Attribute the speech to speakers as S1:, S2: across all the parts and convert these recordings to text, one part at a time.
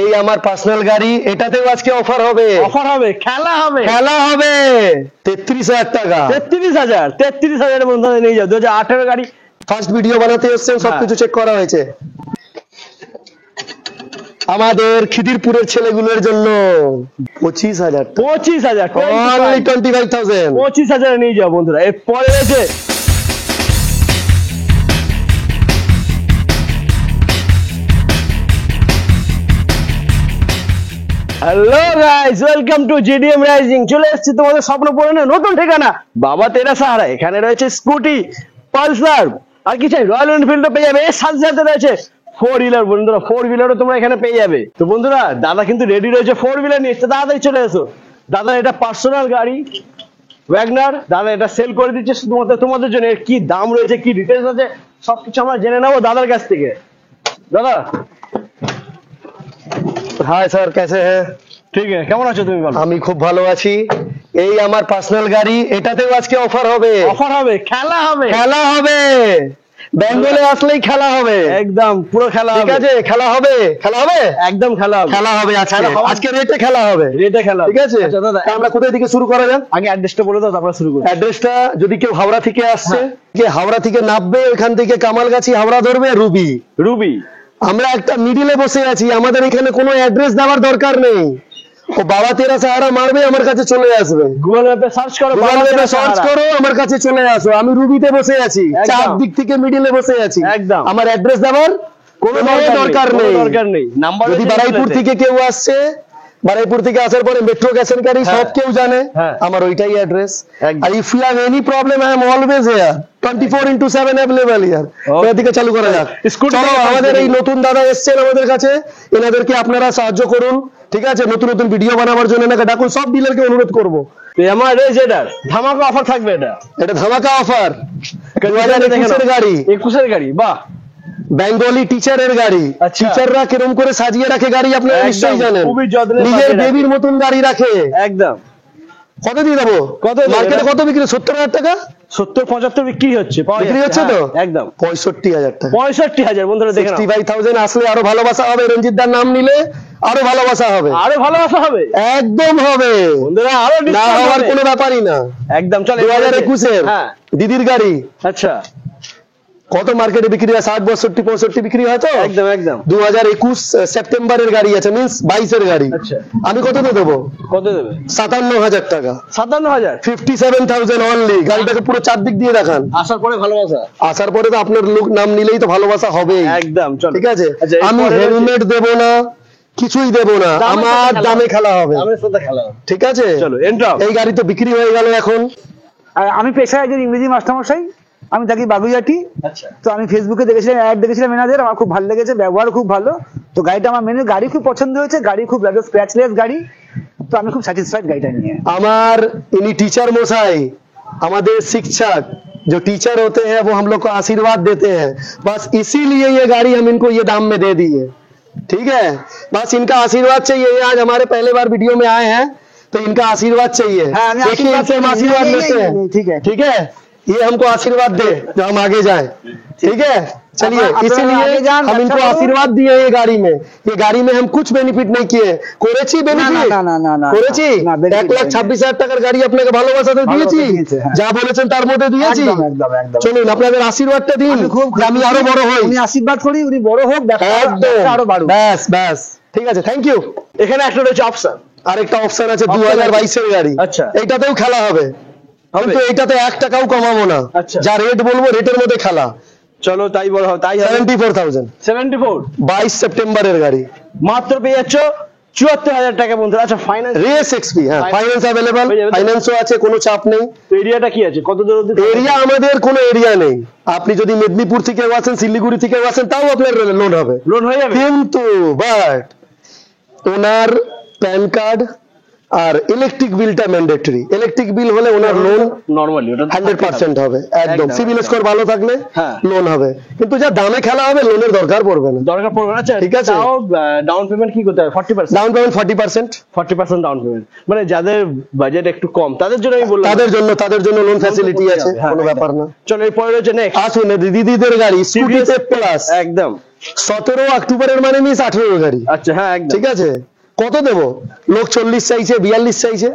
S1: এই আমার পার্সোনাল গাড়ি, এটাতেও আজকে অফার হবে।
S2: অফার হবে, খেলা হবে,
S1: খেলা হবে 33,000 টাকা।
S2: 33,000 বন্ধুরা নিয়ে যাও। 2018 গাড়ি,
S1: ফার্স্ট ভিডিও বানাতে এসেছেন, সবকিছু চেক করা হয়েছে। আমাদের খিদিরপুরের ছেলেগুলোর জন্য 25,000।
S2: 25,000
S1: only 25,000।
S2: 25,000 নিয়ে যাও বন্ধুরা। এরপরে রয়েছে hello guys, welcome to GDM rising. চলে এসেছি তোমাদের স্বপ্ন পূরণের নতুন ঠিকানা বাবা তেরা সাহারা। এখানে রয়েছে স্কুটি, পালসার, আর কি চাই রয়্যাল এনফিল্ড পেয়ে যাবে। এর সাথে সাথে রয়েছে 4 হুইলার বন্ধুরা, 4 হুইলারও তোমরা এখানে পেয়ে যাবে। তো বন্ধুরা দাদা কিন্তু রেডি রয়েছে 4 হুইলার নিয়ে। তাড়াতাড়ি চলে এসো। দাদা এটা পার্সোনাল গাড়ি ওয়াগনার, দাদা এটা সেল করে দিচ্ছে শুধুমাত্র তোমাদের জন্য। এর কি দাম রয়েছে, কি ডিটেলস আছে, সবকিছু আমরা জেনে নেবো দাদার কাছ থেকে। দাদা
S1: হাই স্যার, कैसे हैं?
S2: ঠিক আছে, কেমন আছো তুমি? বলো।
S1: আমি খুব ভালো আছি। এই আমার পার্সোনাল গাড়ি, এটাতেও আজকে অফার হবে।
S2: অফার হবে, খেলা হবে,
S1: খেলা হবে। বেঙ্গলে আসলেই খেলা হবে,
S2: একদম পুরো খেলা
S1: ঠিক
S2: হবে।
S1: আছে? খেলা হবে, খেলা হবে,
S2: একদম খেলা হবে,
S1: খেলা হবে আজকে।
S2: খেলা হবে।
S1: আজকে রেটে খেলা হবে,
S2: রেটে খেলা হবে।
S1: ঠিক আছে?
S2: আচ্ছা দাদা,
S1: তা আমরা কোথায় থেকে শুরু করা যাক?
S2: আগে অ্যাড্রেসটা বলে দাও, তারপর শুরু করি।
S1: অ্যাড্রেসটা, যদি কেউ হাওড়া থেকে আসছে, যে হাওড়া থেকে নামবে, ওইখান থেকে কামালগাছি হাওড়া ধরবে রুবি।
S2: রুবি,
S1: আমরা একটা মিডিলে বসে আছি, আমাদের এখানে কোনো অ্যাড্রেস দেওয়ার দরকার নেই। ও বাবা তেরা সাহারা মারবে, আমার কাছে চলে আসবে।
S2: গুগল ম্যাপে সার্চ করো,
S1: গুগল ম্যাপে সার্চ করো, আমার কাছে চলে আসো। আমি রুবিতে বসে আছি,
S2: একদম।
S1: চারদিক থেকে মিডিলে বসে আছি।
S2: একদম।
S1: আমার অ্যাড্রেস দেওয়ার কোনো দরকার নেই।
S2: দরকার নেই। নাম্বার
S1: যদি বারাইপুর থেকে কেউ আসছে, বারাইপুর থেকে আসার পরে মেট্রো গেছেন গাড়ি সব কেউ জানে, আমার ওইটাই অ্যাড্রেস।
S2: একদম।
S1: আর if you have any problem, I am always here, 24/7 available here. এদিকে চালু করা যাক। চলো, আমাদের এই নতুন দাদা এসেছেন আমাদের কাছে, এনাদেরকে আপনারা সাহায্য করুন, ঠিক আছে? নতুন নতুন ভিডিও বানাবার জন্য এনাকে ডাকুন। সব ডিলারকে অনুরোধ করবো।
S2: আমার রয়েছে এটা ধামাকা অফার থাকবে।
S1: এটা ধামাকা অফার, 2021 গাড়ি।
S2: 21 গাড়ি, বাহ।
S1: বেঙ্গলি টিচারের গাড়ি।
S2: আচ্ছা।
S1: টিচাররা কিরকম করে সাজিয়ে রাখে গাড়ি আপনারা
S2: একদম,
S1: নিশ্চয়ই জানেন।
S2: খুবই যত্নে
S1: নিজের
S2: সাজিয়ে রাখে।
S1: বেবির মতন গাড়ি রাখে।
S2: একদম।
S1: কত দিয়ে দেবো?
S2: কত?
S1: মার্কেটে কত বিক্রি? 70,000 টাকা
S2: 70-75 বিক্রি হচ্ছে,
S1: বিক্রি হচ্ছে তো?
S2: একদম
S1: 65,000 টাকা।
S2: 65,000 বন্ধুরা দেখে নাও।
S1: 65,000 আসলে আরো ভালোবাসা হবে। রঞ্জিত দার নাম নিলে আরো ভালোবাসা হবে,
S2: আরো ভালোবাসা হবে,
S1: একদম হবে
S2: বন্ধুরা। আরো
S1: না
S2: ডিসকাউন্ট
S1: হওয়ার
S2: হবে,
S1: কোনো ব্যাপারই না।
S2: একদম। চলো
S1: 2021
S2: হ্যাঁ,
S1: দিদির গাড়ি।
S2: আচ্ছা।
S1: কত মার্কেটে বিক্রি হয়? 60, 62, 65 বিক্রি হয় তো?
S2: একদম একদম।
S1: 2021 সেপ্টেম্বরের গাড়ি আছে, মিন্স 22 গাড়ি।
S2: আচ্ছা,
S1: আমি কত দিয়ে দেবো?
S2: কত দেবে?
S1: 57,000 টাকা।
S2: 57,000।
S1: 57,000 অনলি। গাড়িটাকে পুরো চারদিক দিয়ে দেখান।
S2: আসার পরে ভালোবাসা,
S1: আসার পরে তো আপনার লোক নাম নিলেই তো ভালোবাসা হবে,
S2: একদম। চলো,
S1: ঠিক আছে?
S2: আচ্ছা,
S1: আমি
S2: এরপরে
S1: হেলমেট দেবো না, কিছুই দেবো না, আমার দামে খেলা হবে,
S2: আমার সাথে খেলা হবে,
S1: ঠিক আছে?
S2: চলো এন্ট্রাও।
S1: এই গাড়ি তো বিক্রি হয়ে গেল এখন।
S3: আর আমি পেশায় একজন ইংরেজি মাস্টারমশাই, আমি থাকি বাগুইয়াটি।
S2: আচ্ছা,
S3: তো আমি ফেসবুকে দেখেছিলাম, অ্যাড দেখেছিলাম এনাদের, আমার খুব ভালো লেগেছে, ব্যবহার খুব ভালো। তো গাড়িটা আমার মেনে গাড়ি খুব পছন্দ হয়েছে, গাড়ি খুব স্ক্র্যাচলেস গাড়ি। তো আমি খুব স্যাটিসফাইড গাড়িটা নিয়ে।
S1: আমার इन्हीं टीचर मोसाई, हमारे शिक्षक जो टीचर होते हैं वो हम लोग को आशीर्वाद देते हैं, बस इसीलिए ये गाड़ी हम इनको ये दाम में दे दी है, ठीक है? बस इनका आशीर्वाद चाहिए। ये आज हमारे पहले बार वीडियो में आए हैं, तो इनका आशीर्वाद चाहिए। देखिए, इनसे हम आशीर्वाद लेते हैं,
S3: ठीक है,
S1: ठीक है? ये हमको आशीर्वाद दे जो हम आगे जाएं, ठीक है? चलिए,
S3: आप
S1: इसीलिए
S3: आगे जान,
S1: हम इनको
S3: अच्छा
S1: आशीर्वाद दिए ये गाड़ी में। ये गाड़ी में हम कुछ बेनिफिट नहीं किए। করেছি বেনিফিট?
S3: না, না, না, না,
S1: করেছি।
S3: না, benefit
S1: 1,26,000 টাকার গাড়ি আপনাকে ভালোবাসাতে দিয়েছি,
S3: দিয়েছে, হ্যাঁ।
S1: যা বলেছেন তার মধ্যে দিয়েছি।
S3: একদম, একদম, একদম।
S1: চলুন আপনাদের আশীর্বাদটা দিন যে আমি আরো বড় হই।
S3: উনি আশীর্বাদ করি, উনি বড় হোক,
S1: একদম,
S3: আরো বাড়ুক।
S1: ব্যাস ব্যাস, ঠিক আছে, থ্যাংক ইউ।
S2: এখানে একটা রয়েছে অপশন,
S1: আরেকটা অপশন আছে 2022 এর গাড়ি।
S2: আচ্ছা।
S1: এইটাতেও খেলা হবে, কিন্তু এইটাতে 1 টাকাও কমাবো না।
S2: আচ্ছা।
S1: যা রেট বলবো রেটের মধ্যে খেলা।
S2: চলো তাই বলো, তাই হবে।
S1: 74,000,
S2: 74
S1: 22 সেপ্টেম্বরের গাড়ি,
S2: মাত্র পেয়ে যাচ্ছ 74,000 টাকা বন্ধুরা। আচ্ছা, ফাইন্যান্স
S1: রেস এক্সপি, হ্যাঁ ফাইন্যান্স अवेलेबल, ফাইন্যান্সও আছে, কোনো চাপ নেই।
S2: এরিয়াটা কি আছে, কত দূর অবধি?
S1: এরিয়া আমাদের কোনো এরিয়া নেই। আপনি যদি মেদিনীপুর থেকে আসেন, শিলিগুড়ি থেকে আসেন, তাও আপনার লোন হবে,
S2: লোন হয়ে যাবে।
S1: কিন্তু বাট ওনার প্যান কার্ড আর ইলেকট্রিক বিলটা ম্যান্ডেটরি। ইলেকট্রিক বিল হলে ওনার লোন
S2: নরমালি ওটা
S1: 100% হবে, একদম।
S2: একদম,
S1: সিভিল
S2: একদম।
S1: স্কোর ভালো থাকলে
S2: হ্যাঁ।
S1: লোন হবে, কিন্তু যা দামে খেলা হবে লোনের দরকার পড়বে না।
S2: দরকার পড়বে না। আচ্ছা,
S1: ঠিক আছে।
S2: তাও ডাউন পেমেন্ট কি করতে হবে? 40%।
S1: Down payment 40%।
S2: 40% ডাউন পেমেন্ট, মানে যাদের বাজেট একটু কম তাদের জন্য আমি বললাম।
S1: তাদের জন্য লোন ফ্যাসিলিটি
S2: করতে
S1: আছে,
S2: হবে, হ্যাঁ,
S1: কোনো ব্যাপার না।
S2: চলো এরপরে রয়েছে নেক্সট।
S1: আসুন দিদিদের গাড়ি, স্কুটি
S2: TVS
S1: প্লাস,
S2: একদম
S1: 17 অক্টোবরের মানে মিস 18 গাড়ি।
S2: আচ্ছা হ্যাঁ একদম
S1: ঠিক আছে, কত দেবো? লোক 40 চাইছে, 42 চাইছে।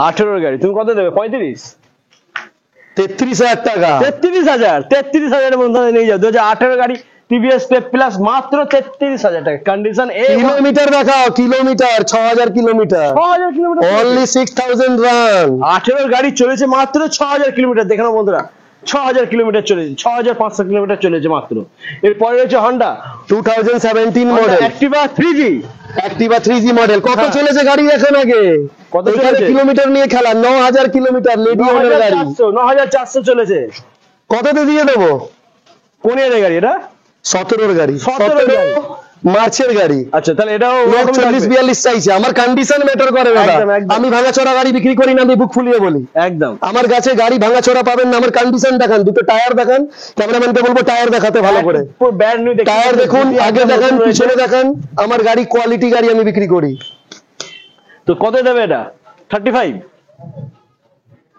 S2: 18 গাড়ি তুমি কত দেবে? 35?
S1: 33,000 টাকা।
S2: 33,000 বন্ধুরা নিয়ে যাও। 2018 গাড়ি টিভিএস পেপ প্লাস মাত্র 33,000 টাকা। কন্ডিশন এ।
S1: কিলোমিটার দেখাও, kilometre 6000 kilometre,
S2: 6000 kilometre,
S1: only 6000 run.
S2: 18 গাড়ি চলেছে মাত্র 6000 কিলোমিটার। দেখে নাও বন্ধুরা, 6000 কিলোমিটার চলেছে, 6500 কিলোমিটার চলেছে মাত্র। এরপরে রয়েছে Honda
S1: 2017 model
S2: Activa 3G।
S1: Activa 3G model. কত
S2: হ্যাঁ।
S1: চলেছে গাড়ি এখন আগে?
S2: কত
S1: এখানে
S2: চলেছে?
S1: কিলোমিটার নিয়ে খেলা, 9000 কিলোমিটার লেডি ওনার গাড়ি।
S2: 9400 চলেছে।
S1: কততে দিয়ে দেবো?
S2: কোন এর গাড়ি এটা?
S1: 17 গাড়ি,
S2: 17 গাড়ি।
S1: মার্চের গাড়ি।
S2: আচ্ছা তাহলে এটাও
S1: লোক 40-42 চাইছে। আমার কন্ডিশন ম্যাটার করে দাদা।
S2: একদম, একদম।
S1: আমি ভাঙাচোরা গাড়ি বিক্রি করি না, আমি বুক ফুলিয়ে বলি।
S2: একদম
S1: আমার কাছে গাড়ি ভাঙাচোরা পাবেন না। আমার কন্ডিশন দেখান, দুটো টায়ার দেখান। ক্যামেরাম্যানকে বলবো টায়ার দেখাতে ভালো করে।
S2: ব্র্যান্ড নিউ
S1: টায়ার দেখুন, আগে দেখান, পিছনে দেখান। আমার গাড়ি কোয়ালিটি গাড়ি আমি বিক্রি করি।
S2: তো কত দেবে এটা? 35?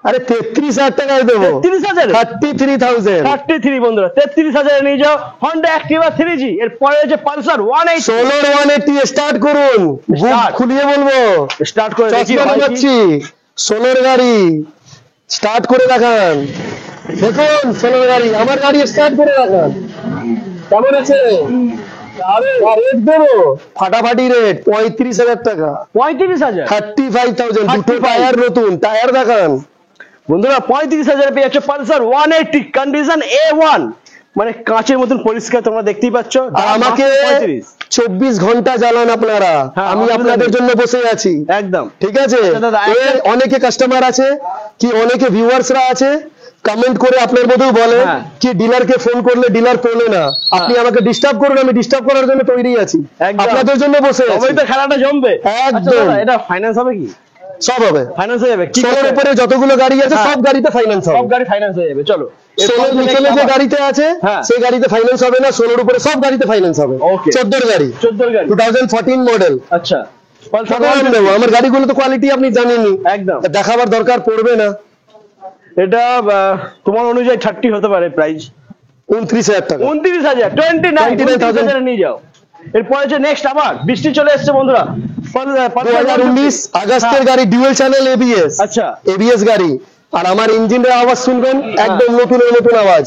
S1: আরে 33,000 টাকায় দেবো।
S2: 33,000?
S1: 33,000।
S2: 33 বন্ধুরা, 33,000 নিয়ে যাও হন্ডা অ্যাক্টিভা 3G। এরপরে হচ্ছে পালসার 180।
S1: 180 স্টার্ট করুন, বুক
S2: Start।
S1: খুলিয়ে বলবো।
S2: স্টার্ট করে দেখি
S1: চশমা
S2: হয় কি।
S1: লাগাচ্ছি। 16 গাড়ি স্টার্ট করে দেখান। দেখুন 16 গাড়ি, আমার গাড়ি স্টার্ট করে দেখান। কেমন আছে? রেট দেবো ফাটাফাটি রেট, 35,000 টাকা।
S2: 35,000
S1: 35,000। দুটো
S2: 35,000
S1: টায়ার নতুন, টায়ার দেখান।
S2: বন্ধুরা 35,000 পেয়ে যাচ্ছে পালসার 180 কন্ডিশন A1, মানে কাঁচের মতন পরিষ্কার, তোমরা দেখতেই পাচ্ছ।
S1: আর আমাকে
S2: 35।
S1: 24 ঘন্টা জ্বালান আপনারা,
S2: হ্যাঁ,
S1: আমি
S2: অসুবিধা
S1: আপনাদের
S2: নেই।
S1: জন্য বসে আছি।
S2: একদম
S1: ঠিক আছে।
S2: আচ্ছা দাদা,
S1: অনেকে কাস্টমার আছে কি, অনেকে ভিউয়ার্সরা আছে কমেন্ট করে আপনার মধ্যেও বলে
S2: হ্যাঁ।
S1: কি ডিলারকে ফোন করলে ডিলার তোলে না। আপনি আমাকে ডিস্টার্ব করুন, আমি ডিস্টার্ব করার জন্য তৈরি আছি।
S2: একদম।
S1: আপনাদের জন্য বসে আছি।
S2: তবেই তো খেলাটা জমবে।
S1: একদম।
S2: আচ্ছা দাদা, এটা ফাইন্যান্স হবে কি?
S1: সব হবে।
S2: ফাইন্যান্স হয়ে যাবে? কি
S1: 16 উপরে যতগুলো গাড়ি আছে
S2: হ্যাঁ।
S1: সব গাড়িতে ফাইন্যান্স
S2: সব
S1: হবে।
S2: গাড়ি ফাইন্যান্স হয়ে যাবে। চলো
S1: 16 নিচলে যে গাড়িতে আছে
S2: হ্যাঁ।
S1: সেই গাড়িতে ফাইন্যান্স হবে না, 16 উপরে সব গাড়িতে ফাইন্যান্স হবে।
S2: Okay।
S1: 14 গাড়ি
S2: 14 গাড়ি
S1: 2014 মডেল।
S2: আচ্ছা পালসার
S1: কত দাম দেবো? আমার গাড়িগুলো তো কোয়ালিটি আপনি জানেনই,
S2: একদম।
S1: দেখাবার দরকার পড়বে না।
S2: এটা তোমার অনুযায়ী 30 হতে পারে প্রাইস।
S1: 29,000 টাকা।
S2: 29,000 29,000 নিয়ে যাও। এরপর হচ্ছে নেক্সট, আবার বৃষ্টি চলে এসেছে বন্ধুরা।
S1: 2019 আগস্টের গাড়ি, ডুয়েল চ্যানেল এবিএস।
S2: আচ্ছা
S1: এবিএস গাড়ি। আর আমার ইঞ্জিনের আওয়াজ শুনবেন, একদম নতুন নতুন আওয়াজ।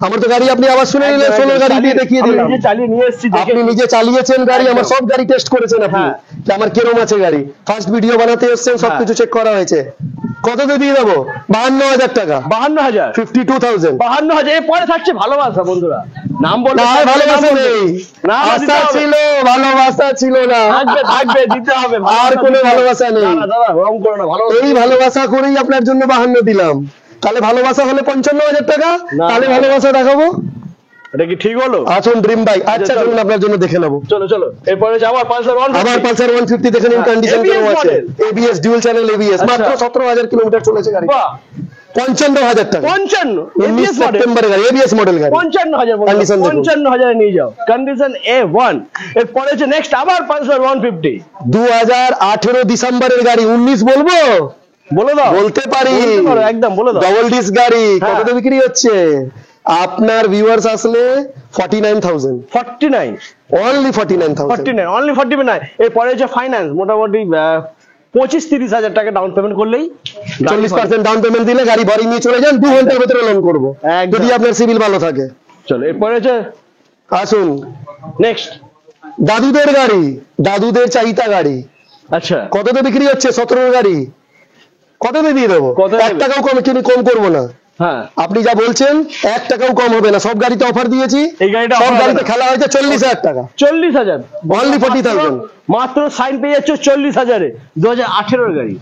S1: আমার তো গাড়ি আপনি আওয়াজ শুনে নিলেন, 16 গাড়ি দিয়ে দেখিয়ে
S2: আমি
S1: দিলাম।
S2: নিজে চালিয়ে নিয়ে এসেছি, দেখে
S1: আপনি নিজে চালিয়েছেন গাড়ি, আমার সব গাড়ি টেস্ট করেছেন আপনি,
S2: হ্যাঁ।
S1: যে আমার কিরম আছে গাড়ি। ফার্স্ট ভিডিও বানাতে এসেছেন, সবকিছু চেক করা হয়েছে। কততে দিয়ে দেবো? 52,000 টাকা।
S2: 52,000
S1: 52,000।
S2: 52,000। এরপরে থাকছে ভালোবাসা বন্ধুরা। নাম বললে
S1: না, ভালোবাসা নেই।
S2: না, দিতে
S1: আশা
S2: হবে।
S1: ছিল, ভালোবাসা ছিল না।
S2: থাকবে থাকবে, দিতে হবে।
S1: আর কোনো ভালোবাসা নেই।
S2: না, না, দাদা রং করো না,
S1: এই ভালোবাসা করেই আপনার জন্য 52 দিলাম। তাহলে ভালোবাসা হলে 55,000 টাকা।
S2: না,
S1: তাহলে
S2: না।
S1: ভালোবাসা দেখাবো।
S2: এটা কি ঠিক হলো?
S1: আসুন ড্রিম বাইক। আচ্ছা
S2: চলো।
S1: চলুন আপনার জন্য দেখে নেবো।
S2: চলো চলো, এরপরে যাবো পালসার 150।
S1: আবার পালসার 150 দেখে নিন,
S2: হ্যাঁ,
S1: কন্ডিশন
S2: ABS
S1: কেমন আছে।
S2: model।
S1: ABS dual channel ABS,
S2: আচ্ছা।
S1: মাত্র 17,000 কিলোমিটার চলেছে গাড়ি।
S2: বাহ,
S1: 55,000 টাকা।
S2: 55
S1: 19
S2: ABS মডেল।
S1: সেপ্টেম্বরের গাড়ি, এবিএস মডেল গাড়ি।
S2: 55,000
S1: Condition দেখুন।
S2: 55,000 নিয়ে যাও। Condition A1। এরপরে হচ্ছে নেক্সট আবার পালসার 150।
S1: 2018 ডিসেম্বরের গাড়ি, 19 বলবো?
S2: বলে দাও।
S1: বলতে পারি।
S2: বলতে পারো, একদম বলে দাও।
S1: ডবল ডিস্ক গাড়ি।
S2: হ্যাঁ।
S1: কততে বিক্রি হচ্ছে? আপনার ভিউয়ার্স আসলে 49,000।
S2: 49
S1: অনলি 49,000।
S2: 49 অনলি 49। এরপরে হচ্ছে ফাইন্যান্স, মোটামুটি 25-30,000 টাকা ডাউন পেমেন্ট করলেই
S1: 40% ডাউন পেমেন্ট দিলে গাড়ি বাড়ি নিয়ে চলে যান, 2 ঘন্টার ভিতরে লোন করবো,
S2: একদম।
S1: যদি আপনার সিভিল ভালো থাকে।
S2: চলো এরপরে হচ্ছে
S1: আসুন
S2: নেক্সট।
S1: দাদুদের গাড়ি, দাদুদের চাহিদা গাড়ি।
S2: আচ্ছা
S1: কততে বিক্রি হচ্ছে? 17 গাড়ি। কততে দিয়ে দেবো?
S2: কত
S1: 1
S2: দেবে?
S1: টাকাও কম করবো না।
S2: হ্যাঁ,
S1: আপনি যা বলছেন 1 টাকাও কম হবে না। সব গাড়িতে অফার দিয়েছি,
S2: এই গাড়িটা
S1: সব
S2: offer হবে
S1: গাড়িতে
S2: না।
S1: খেলা হয়েছে 40,000 টাকা।
S2: 40,000
S1: Only 40,000।
S2: মাত্র সাইন পেয়ে যাচ্ছে 40,000-এ, 2018 গাড়ি।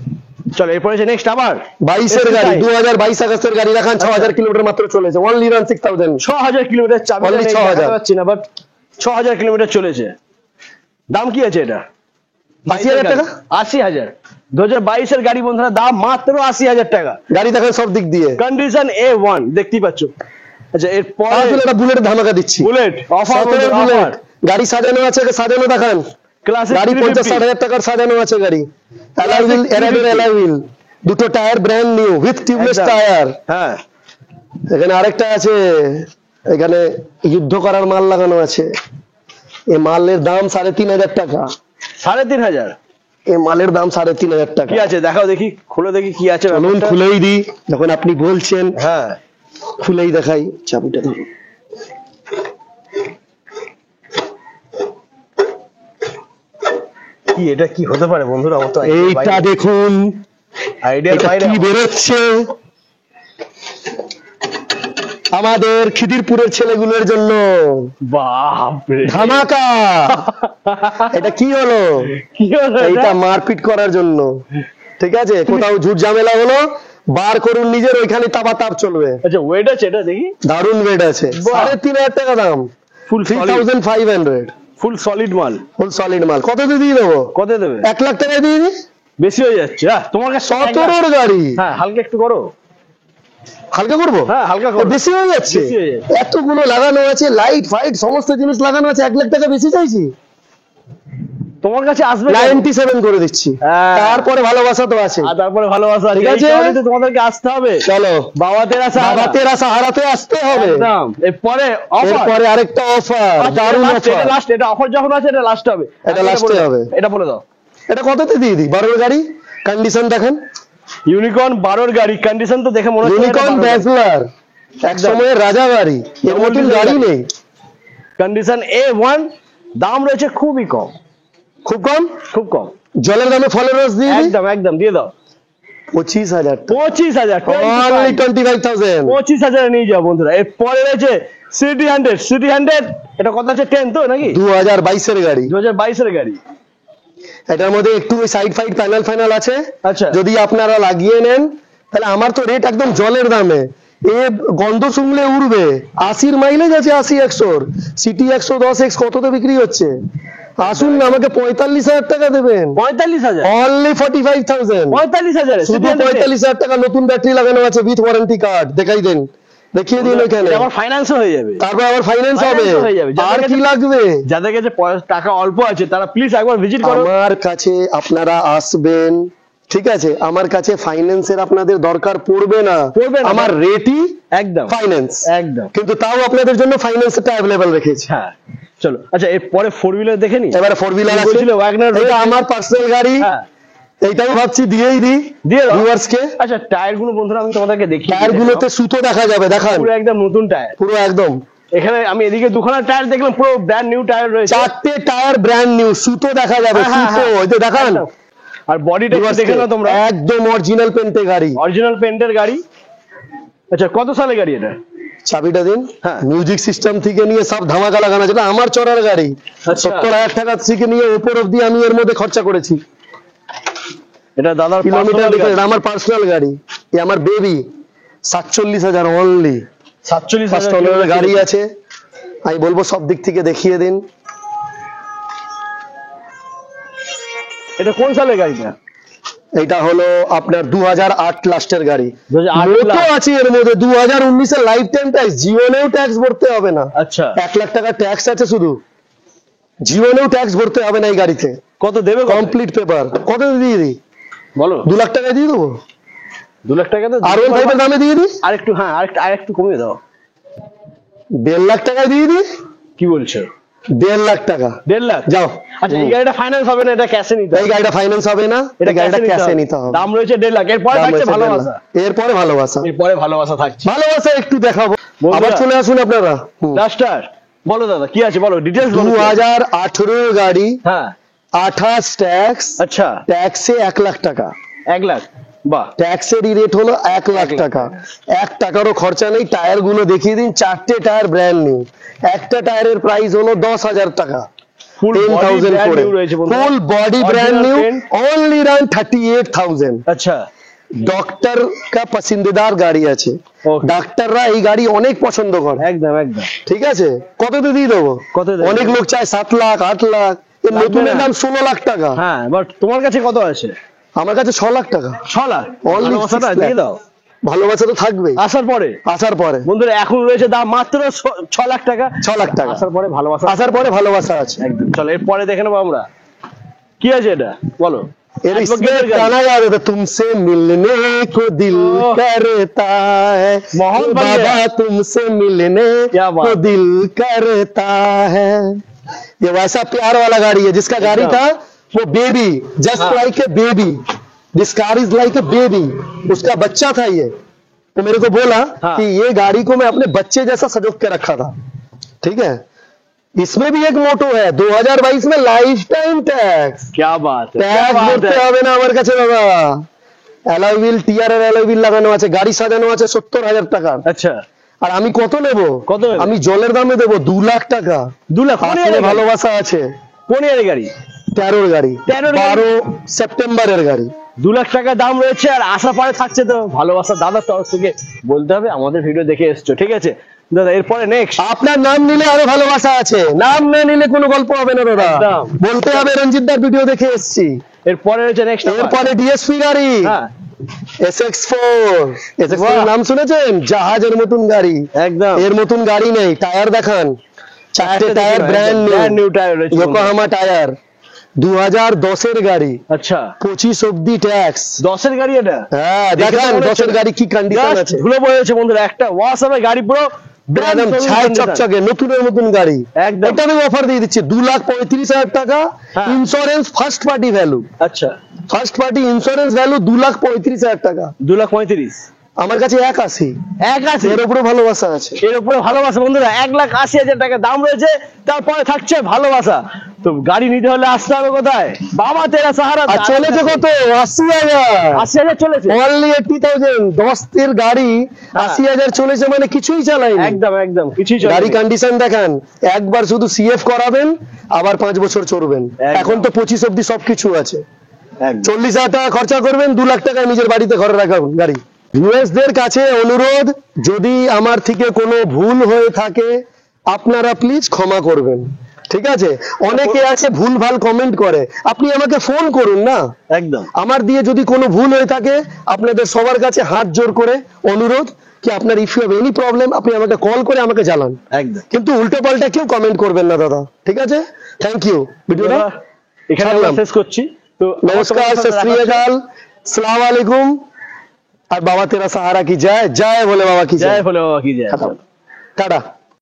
S2: চলো এরপরে হচ্ছে নেক্সট আবার
S1: 22 গাড়ি, 2022 আগস্টের গাড়ি দেখান। 6,000 কিলোমিটার মাত্র চলেছে, অনলি রান 6,000।
S2: 6,000 কিলোমিটার চাবি
S1: Only 6,000
S2: পাচ্ছি না, বাট 6,000 কিলোমিটার চলেছে। দাম কি আছে এটা?
S1: 80,000 টাকা।
S2: 80,000। 2022 এর গাড়ি বন্ধুরা, দাম মাত্র 80,000 টাকা।
S1: গাড়ি দেখেন সব দিক দিয়ে।
S2: কন্ডিশন A1 দেখতেই পাচ্ছ। আচ্ছা এরপরে
S1: আসলে একটা বুলেট ধামাকা দিচ্ছি।
S2: বুলেট অফার,
S1: 17 বুলেট গাড়ি সাজানো আছে, সাজানো দেখান।
S2: ক্লাসিক
S1: গাড়ি 50-60,000 টাকার সাজানো আছে গাড়ি। অ্যালয় হুইল, এরাডোর অ্যালয় হুইল, দুটো tyre brand new with tubeless
S2: একদম।
S1: টায়ার।
S2: হ্যাঁ,
S1: এখানে আরেকটা আছে, এখানে যুদ্ধ করার মাল লাগানো আছে। এ মালের দাম 3,500 টাকা।
S2: 3,500?
S1: এ মালের দাম 3,500 টাকা।
S2: কি আছে দেখাও দেখি, খুলে দেখি কি আছে
S1: চলুন
S2: ব্যাপারটা।
S1: খুলেই দিই, যখন আপনি বলছেন
S2: হ্যাঁ
S1: খুলেই দেখাই। চাবিটা ধরুন।
S2: কি এটা কি হতে পারে বন্ধুরা? আমার তো
S1: এইটা দেখুন,
S2: আইডিয়ার
S1: এটা
S2: বাইরে।
S1: কি বেরোচ্ছে আমাদের খিদিরপুরের ছেলেগুলোর জন্য।
S2: বাপরে
S1: ধামাকা। এটা কি হলো?
S2: কি হলো
S1: এইটা
S2: এটা?
S1: মারপিট করার জন্য, ঠিক আছে? কোথাও ঝুট ঝামেলা হলো, বার করুন নিজের, ওইখানে তাপ চলবে।
S2: আচ্ছা ওয়েট আছে এটা দেখি।
S1: দারুন রেট আছে,
S2: বাহ।
S1: 3,500 টাকা দাম,
S2: ফুল
S1: 3,500।
S2: ফুল সলিড মাল।
S1: ফুল সলিড মাল। কত দিয়ে দেবো?
S2: কত দেবে?
S1: 1 লাখ টাকা দিয়ে দিই।
S2: বেশি হয়ে যাচ্ছে। তোমার কাছে
S1: 17 গাড়ি।
S2: হ্যাঁ হালকা একটু করো।
S1: হালকা করবো?
S2: হ্যাঁ হালকা করো।
S1: বেশি হয়ে যাচ্ছে।
S2: বেশি হয়ে যাচ্ছে।
S1: এতগুলো লাগানো আছে, লাইট ফাইট সমস্ত জিনিস লাগানো আছে, 1 লাখ টাকা বেশি চাইছি।
S2: তোমার কাছে আসবে কেন?
S1: 97 করে দিচ্ছি।
S2: হ্যাঁ।
S1: তারপরে ভালোবাসা তো আছে।
S2: আর তারপরে ভালোবাসা আছে।
S1: ঠিক আছে।
S2: এই কারণেই তো তোমাদেরকে আসতে হবে।
S1: চলো,
S2: বাবা তেরা সাহারা।
S1: বাবা তেরা সাহারাতে আসতে হবে।
S2: একদম। এরপরে অফার।
S1: এরপরে আরেকটা অফার, দারুণ
S2: এটা
S1: অফার।
S2: লাস্ট, এটা অফার যখন আছে এটা লাস্ট হবে।
S1: এটা last এ হবে।
S2: এটা বলে দাও।
S1: এটা কততে দিয়ে দিই? 12 গাড়ি, কন্ডিশন দেখেন।
S2: ইউনিকর্ন 12 গাড়ি, কন্ডিশন তো দেখে মনে হচ্ছে
S1: ইউনিকর্ন ব্যাচলার, এক সময়ের রাজা গাড়ি, এর মতন গাড়ি নেই।
S2: কন্ডিশন A1, দাম রয়েছে খুবই কম,
S1: খুব কম।
S2: খুব কম।
S1: জলের দামে ফলের রস দিয়ে দিই।
S2: একদম একদম দিয়ে দাও।
S1: 25,000 টাকা।
S2: 25,000,
S1: Only 25,000।
S2: 25,000 নিয়ে যাও বন্ধুরা। এরপরে রয়েছে সিটি 100, সিটি 100 এটা কত আছে? 10 তো নাকি?
S1: 2022 এর গাড়ি।
S2: 2022 এর গাড়ি।
S1: এটার মধ্যে একটু সাইড ফাইড প্যানেল আছে।
S2: আচ্ছা।
S1: যদি আপনারা লাগিয়ে নেন তাহলে আমার তো রেট একদম জলের দামে। এ গন্ধ শুনলে উড়বে। 80 মাইলেজ আছে, 80-100। সিটি 110X কততে বিক্রি হচ্ছে? আসুন না, আমাকে 45,000 টাকা দেবেন।
S2: 45,000?
S1: অনলি 45,000।
S2: 45,000
S1: শুধু 45,000 টাকা। নতুন ব্যাটারি লাগানো আছে, উইথ ওয়ারেন্টি কার্ড। দেখাই দেন, দেখিয়ে দিন ওখানে।
S2: আমার ফাইন্যান্স হয়ে যাবে।
S1: তারপর আবার ফাইন্যান্স হবে।
S2: Finance হয়ে যাবে।
S1: আর কি লাগবে?
S2: যাদের কাছে টাকা অল্প আছে তারা প্লিজ একবার ভিজিট করো।
S1: আমার কাছে আপনারা আসবেন, ঠিক আছে? আমার কাছে ফাইন্যান্সের আপনাদের দরকার পড়বে না।
S2: পড়বে না।
S1: আমার রেটই
S2: একদম
S1: ফাইন্যান্স।
S2: একদম।
S1: কিন্তু তাও আপনাদের জন্য ফাইন্যান্সটা অ্যাভেলেবল রেখেছি।
S2: হ্যাঁ চলো। আচ্ছা এরপরে 4 হুইলার দেখে নি।
S1: এবারে 4 হুইলার আছে।
S2: বলছিলে ওয়াগনার
S1: এটা
S2: রয়েছে।
S1: আমার পার্সোনাল গাড়ি।
S2: হ্যাঁ
S1: এইটাও ভাবছি দিয়েই দিই
S2: দিয়ে দাও।
S1: ভিউয়ার্স কে।
S2: আচ্ছা টায়ার গুলো বন্ধুরা আমি তোমাদেরকে দেখিয়ে
S1: টায়ার গুলোতে সুতো দেখা যাবে, দেখান।
S2: পুরো একদম নতুন টায়ার।
S1: পুরো একদম।
S2: এখানে আমি এদিকে দুখানা টায়ার দেখলাম, পুরো ব্র্যান্ড নিউ টায়ার রয়েছে।
S1: 4টে টায়ার ব্র্যান্ড নিউ, সুতো দেখা যাবে,
S2: হ্যাঁ, হ্যাঁ,
S1: সুতো।
S2: হ্যাঁ।
S1: এই যে দেখান।
S2: একদম। আর বডিটা
S1: viewers
S2: দেখে
S1: কে।
S2: নাও তোমরা,
S1: একদম অরিজিনাল পেন্টে গাড়ি।
S2: অরিজিনাল পেন্টের গাড়ি। আচ্ছা কত সালে গাড়ি এটা?
S1: চাবিটা দিন।
S2: হ্যাঁ।
S1: মিউজিক সিস্টেম থেকে নিয়ে সব ধামাকা লাগানো আছে। এটা আমার চড়ার গাড়ি।
S2: আচ্ছা।
S1: 70,000 টাকা থেকে নিয়ে উপর অব্দি আমি এর মধ্যে খরচা করেছি।
S2: এটা দাদার
S1: কিলোমিটার
S2: personal
S1: দেখে,
S2: গাড়ি।
S1: এটা আমার পার্সোনাল গাড়ি। এ আমার বেবি। 47,000 অনলি।
S2: 47,000
S1: গাড়ি আছে। আমি বলবো সব দিক থেকে দেখিয়ে দিন।
S2: এটা কোন সালের গাড়িটা?
S1: এটা হলো আপনার 2008 লাস্টের গাড়ি।
S2: 2008
S1: মোটো
S2: last।
S1: আছে এর মধ্যে। 2019 এর লাইফ টাইম ট্যাক্স, জীবনেও ট্যাক্স ভরতে হবে না।
S2: আচ্ছা
S1: 1 লাখ টাকা ট্যাক্স আছে শুধু, জীবনেও ট্যাক্স ভরতে হবে না এই গাড়িতে।
S2: কত দেবে?
S1: Complete paper. কত দিয়ে দিই?
S2: বলো।
S1: 2 লাখ টাকা দিয়ে দেবো।
S2: 2 লাখ টাকা তো
S1: R15 এর দামে দিয়ে দিই।
S2: আরেকটু, হ্যাঁ আরেকটু কমিয়ে দাও।
S1: 1.5 লাখ টাকায় দিয়ে দিই।
S2: কি বলছো?
S1: 1.5 লাখ টাকা।
S2: 1.5 লাখ?
S1: যাও।
S2: আচ্ছা এই গাড়িটা ফাইন্যান্স হবে না, এটা ক্যাশে নিতে
S1: এই
S2: হবে।
S1: গাড়িটা ফাইন্যান্স হবে না, এই গাড়িটা ক্যাশে নিতে হবে।
S2: দাম রয়েছে 1.5 লাখ। এরপরে
S1: দাম
S2: থাকছে
S1: হচ্ছে 1.5
S2: ভালোবাসা।
S1: লাখ। এরপরে ভালোবাসা।
S2: এরপরে ভালোবাসা থাকছে।
S1: ভালোবাসা একটু দেখাবো।
S2: বন্ধুরা।
S1: আবার চলে আসুন আপনারা।
S2: ডাস্টার বলো দাদা, কি আছে বলো, ডিটেইলস বলো।
S1: 2018 গাড়ি,
S2: হ্যাঁ
S1: 28 ট্যাক্স।
S2: আচ্ছা
S1: ট্যাক্সে 1 লাখ টাকা।
S2: 1 লাখ। বাহ।
S1: ট্যাক্সের রেট হলো 1 লাখ টাকা। 1 টাকারও খরচা নেই। টায়ার গুলো দেখিয়ে দিন। 4টে টায়ার ব্র্যান্ড নিউ। একটা টায়ারের প্রাইস হলো 10,000 টাকা।
S2: ফুল
S1: 10,000 করে। Full body brand new, only run 38,000।
S2: আচ্ছা
S1: ডক্টর কা পছন্দদার গাড়ি আছে।
S2: Okay.
S1: ডাক্তাররা এই গাড়ি অনেক পছন্দ করে।
S2: একদম একদম।
S1: ঠিক আছে, কততে দিয়ে দেবো?
S2: কত দেবে?
S1: অনেক লোক চায় 7 লাখ 8 লাখ। এর
S2: লাগবে
S1: নতুনের
S2: না।
S1: দাম 16 লাখ টাকা।
S2: হ্যাঁ বাট তোমার কাছে কত আছে?
S1: আমার কাছে 6 লাখ টাকা।
S2: 6 লাখ।
S1: Only
S2: ভালোবাসাটা
S1: 6 লাখ।
S2: দিয়ে দাও
S1: ভালোবাসা তো থাকবেই
S2: আসার পরে।
S1: আসার পরে।
S2: বন্ধুরা এখন রয়েছে দাম মাত্র 6 লাখ টাকা।
S1: 6 লাখ টাকা।
S2: আসার পরে ভালোবাসা।
S1: আসার পরে ভালোবাসা আছে।
S2: একদম। চলো এরপরে দেখে নেবো আমরা কি আছে এটা বলো।
S1: এর
S2: Advocate
S1: इसमें
S2: এর গাড়ি।
S1: गाना गा रहे थे, तुमसे मिलने को दिल
S2: ओह।
S1: करता है
S2: मोहन
S1: ओ
S2: बन गया।
S1: बाबा, तुमसे मिलने
S2: क्या बात।
S1: को दिल करता है। ये वैसा प्यार वाला गाड़ी है जिसका गाड़ी था वो baby, just like a baby, this car is like a baby, उसका बच्चा था ये। तो मेरे को बोला कि ये गाड़ी को मैं अपने बच्चे जैसा सजो के रखा था। ठीक है, इसमें भी एक मोटो है 2022 में लाइफ टाइम टैक्स।
S2: क्या बात है, क्या
S1: ট্যাক্স
S2: बात
S1: করতে
S2: है।
S1: হবে না আমার কাছে বাবা। অ্যালয় হুইল, টিআর এর অ্যালয় হুইল লাগানো আছে, গাড়ি সাজানো আছে 70,000 টাকা।
S2: আচ্ছা,
S1: আর আমি কত নেব?
S2: কত নেবে?
S1: আমি জলের দামে দেবো 2 লাখ টাকা।
S2: 2 লাখ? কোন
S1: আসলে
S2: ইয়ারের গাড়ি?
S1: ভালোবাসা আছে।
S2: কোন ইয়ারের গাড়ি?
S1: 13 গাড়ি,
S2: 13 গাড়ি?
S1: 12 সেপ্টেম্বরের গাড়ি।
S2: 2 লাখ টাকা দাম রয়েছে আর আশা পারে থাকছে তো ভালোবাসা দাদার তরফ থেকে বলতে হবে আমাদের ভিডিও দেখে এসছো, ঠিক আছে দাদা। এরপরে নেক্সট
S1: আপনার নাম নিলে আরো ভালোবাসা আছে, নাম না নিলে কোনো গল্প হবে না দাদা।
S2: একদম।
S1: বলতে হবে রঞ্জিতদার ভিডিও দেখে এসেছি।
S2: এরপরে রয়েছে নেক্সট।
S1: এরপরে ডিএসপি গাড়ি,
S2: হ্যাঁ
S1: SX4। SX4 এর নাম শুনেছেন? জাহাজের মতন গাড়ি।
S2: একদম।
S1: এর মতন গাড়ি নেই। টায়ার দেখান, 4টে টায়ার ব্র্যান্ড
S2: নিউ টায়ার রয়েছে।
S1: ইয়োকোহামা টায়ার, 2010 এর গাড়ি,
S2: আচ্ছা
S1: 25 অব্দি ট্যাক্স।
S2: 10 এর গাড়ি এটা?
S1: হ্যাঁ
S2: দেখে
S1: দেখান
S2: মনে
S1: 10
S2: হচ্ছে
S1: এর গাড়ি কি কন্ডিশন
S2: Just
S1: আছে।
S2: ধুলো পড়ে গেছে বন্ধুরা, একটা ওয়াশ হবে গাড়ি পুরো brand
S1: একদম
S2: showroom
S1: ছাই
S2: condition।
S1: চকচকে নতুনের মতন গাড়ি।
S2: একদম।
S1: এটা আমি অফার দিয়ে দিচ্ছি 2,35,000 টাকা।
S2: হ্যাঁ।
S1: ইন্স্যুরেন্স ফার্স্ট পার্টি ভ্যালু,
S2: আচ্ছা
S1: ফার্স্ট পার্টি ইন্স্যুরেন্স ভ্যালু 2,35,000 টাকা।
S2: 2,35,000
S1: আমার কাছে 1,80,000।
S2: এক আছে
S1: এর উপরে ভালোবাসা আছে।
S2: এর উপরে ভালোবাসা বন্ধুরা, 1,80,000 টাকা দাম রয়েছে। তারপরে থাকছে ভালোবাসা। তো গাড়ি নিতে হলে আসতে হবে কোথায়? বাবা তেরা সাহারা।
S1: আর চলেছে কত? 80,000।
S2: 80,000 চলেছে।
S1: অনলি 80,000। 10 এর গাড়ি 80,000 চলেছে মানে কিছুই চালাইনি।
S2: একদম একদম কিছুই চলে
S1: গাড়ি কন্ডিশন দেখান, একবার শুধু সিএফ করাবেন আবার 5 বছর চড়বেন।
S2: একদম।
S1: এখন তো 25 অব্দি সবকিছু আছে।
S2: একদম
S1: 40,000 টাকা খরচা করবেন, 2 লাখ টাকায় নিজের বাড়িতে ঘরে রাখবেন গাড়ি। ভিউয়ার্সদের কাছে অনুরোধ, যদি আমার থেকে কোনো ভুল হয়ে থাকে আপনারা প্লিজ ক্ষমা করবেন, ঠিক আছে? অনেকে আছে ভুলভাল কমেন্ট করে, আপনি আমাকে ফোন করুন না।
S2: একদম
S1: আমার দিয়ে যদি কোনো ভুল হয়ে থাকে আপনাদের সবার কাছে হাত জোর করে অনুরোধ কি আপনার if you have any problem আপনি আমাকে কল করে আমাকে জানান,
S2: একদম।
S1: কিন্তু উল্টো পাল্টা কেউ কমেন্ট করবেন না দাদা, ঠিক আছে? Thank you. ভিডিওটা
S2: এখানে আমরা শেষ করছি। তো
S1: নমস্কার, সত শ্রী আকাল, সালাম আলাইকুম। আর বাবা তেরা সাহারা কি জয়, জয় বলে বাবা কি
S2: জয়
S1: জয়।
S2: ভোলে বাবা কি জয়।
S1: টাটা।